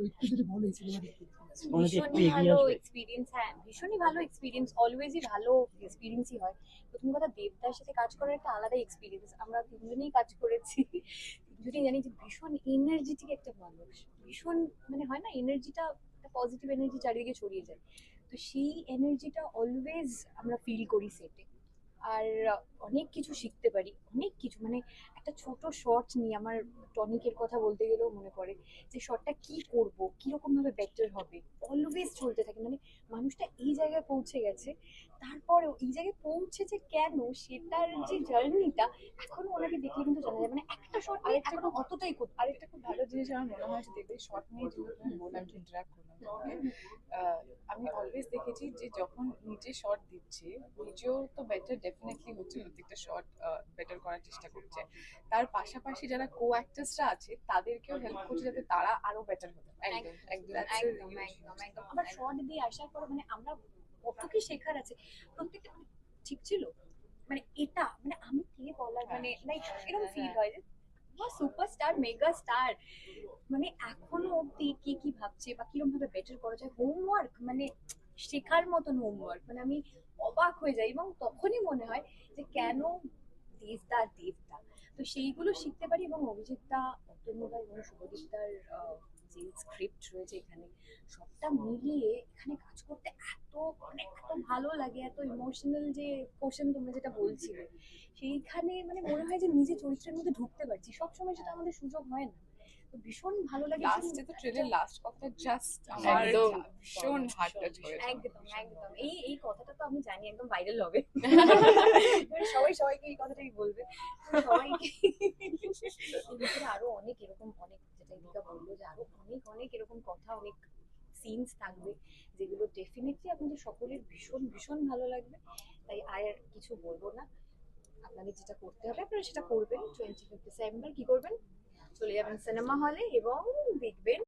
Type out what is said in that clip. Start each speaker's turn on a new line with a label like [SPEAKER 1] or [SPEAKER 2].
[SPEAKER 1] একটু যদি বলো এই সিনেমাটা একটু
[SPEAKER 2] ভীষণই ভালো এক্সপিরিয়েন্স, হ্যাঁ ভীষণই ভালো এক্সপিরিয়েন্স, অলওয়েজই ভালো এক্সপিরিয়েন্সই হয়। প্রথম কথা, দেবদার সাথে কাজ করার একটা আলাদা এক্সপিরিয়েন্স। আমরা তিনজনেই কাজ করেছি, তিনজনেই জানি যে ভীষণ এনার্জেটিক একটা মানুষ, ভীষণ মানে হয় না এনার্জিটা, একটা পজিটিভ এনার্জি চারিদিকে ছড়িয়ে যায়। তো সেই এনার্জিটা অলওয়েজ আমরা ফিল করি সেটে। আর অনেক কিছু শিখতে পারি, অনেক কিছু মানে একটা ছোট শর্ট নিয়ে আমার টনিকের কথা বলতে গেলেও মনে পড়ে যে শর্টটা কি করব, কিরকম ভাবে বেটার হবে, অলওয়েজ চলতে থাকে। মানে মানুষটা এই জায়গায় পৌঁছে গেছে, তারপরেও এই জায়গায় পৌঁছেছে কেন, সেটার যে জার্নিটা এখনো ওনাকে দেখলে কিন্তু জানা যায়। মানে একটা শর্ট নিয়ে
[SPEAKER 3] আরেকটা
[SPEAKER 2] এখনো
[SPEAKER 3] খুব
[SPEAKER 2] অতটাই করতে পারে।
[SPEAKER 3] আরেকটা খুব ভালো জিনিস আমার মনে হয় যে দেবের শর্ট নিয়ে যেগুলো তুমি বললাম, ইন্টারাক্ট করলাম তোমাকে। আমি অলওয়েজ দেখেছি যে যখন নিজে শর্ট দিচ্ছে, নিজেও তো বেটার ডেফিনেটলি হচ্ছে, প্রত্যেকটা শর্ট বেটার করার চেষ্টা করছে। তার পাশাপাশি যারা কো অ্যাক্টার্সরা আছে তাদেরকেও হেল্প করছে যাতে তারা আরো বেটার হতে পারে।
[SPEAKER 2] একদম
[SPEAKER 3] একদম
[SPEAKER 2] একদম একদম একদম। আবার শর্ট দিয়ে আসার পর মানে আমরা কত কি শেখার আছে প্রত্যেকটা। মানে ঠিক ছিল, মানে এটা মানে আমি কে বলার, মানে লাইক এরকম ফিল হয় যে সুপারস্টার মেগা স্টার, মানে এখনো অব্দি কি কি ভাবছে বা কিরকম ভাবে বেটার করা যায়, হোমওয়ার্ক মানে শেখার মতন হোমওয়ার্ক। মানে আমি অবাক হয়ে যাই এবং তখনই মনে হয় যে কেন দেবদা দেবদা। তো সেইগুলো শিখতে পারি। এবং অভিজিৎদা, অতনুদা এবং শুভদীপদার যে স্ক্রিপ্ট রয়েছে এখানে, সবটা মিলিয়ে এখানে কাজ করতে এত মানে এত ভালো লাগে, এত ইমোশনাল যে পোর্শন তোমরা যেটা বলছিলে, সেইখানে মানে মনে হয় যে নিজে চরিত্রের মধ্যে ঢুকতে পারছি। সবসময় সেটা আমাদের সুযোগ হয় না। তো ভীষণ ভালো লাগে।
[SPEAKER 3] লাস্টে তো ট্রেলার লাস্ট কথা জাস্ট আমার
[SPEAKER 2] একদম
[SPEAKER 3] ভীষণ হার্ট টাচ হয়েছে।
[SPEAKER 2] একদম একদম। এই এই কথাটা তো আমি জানি একদম ভাইরাল হবে। এবারে সবাই সবাইকে এই কথাটাই বলবে, সবাইকে। এর ভিতরে আরো অনেক এরকম, অনেক যেটা ইদিকা বললো যে আরো অনেক অনেক এরকম কথা, অনেক সিনস থাকবে যেগুলো ডেফিনেটলি আপনাদের সকলের ভীষণ ভীষণ ভালো লাগবে। তাই আর কিছু বলবো না। আপনাদের যেটা করতে হবে আপনারা সেটা করবেন। 25 ডিসেম্বর কি করবেন, চলে যাবেন সিনেমা হলে এবং দেখবেন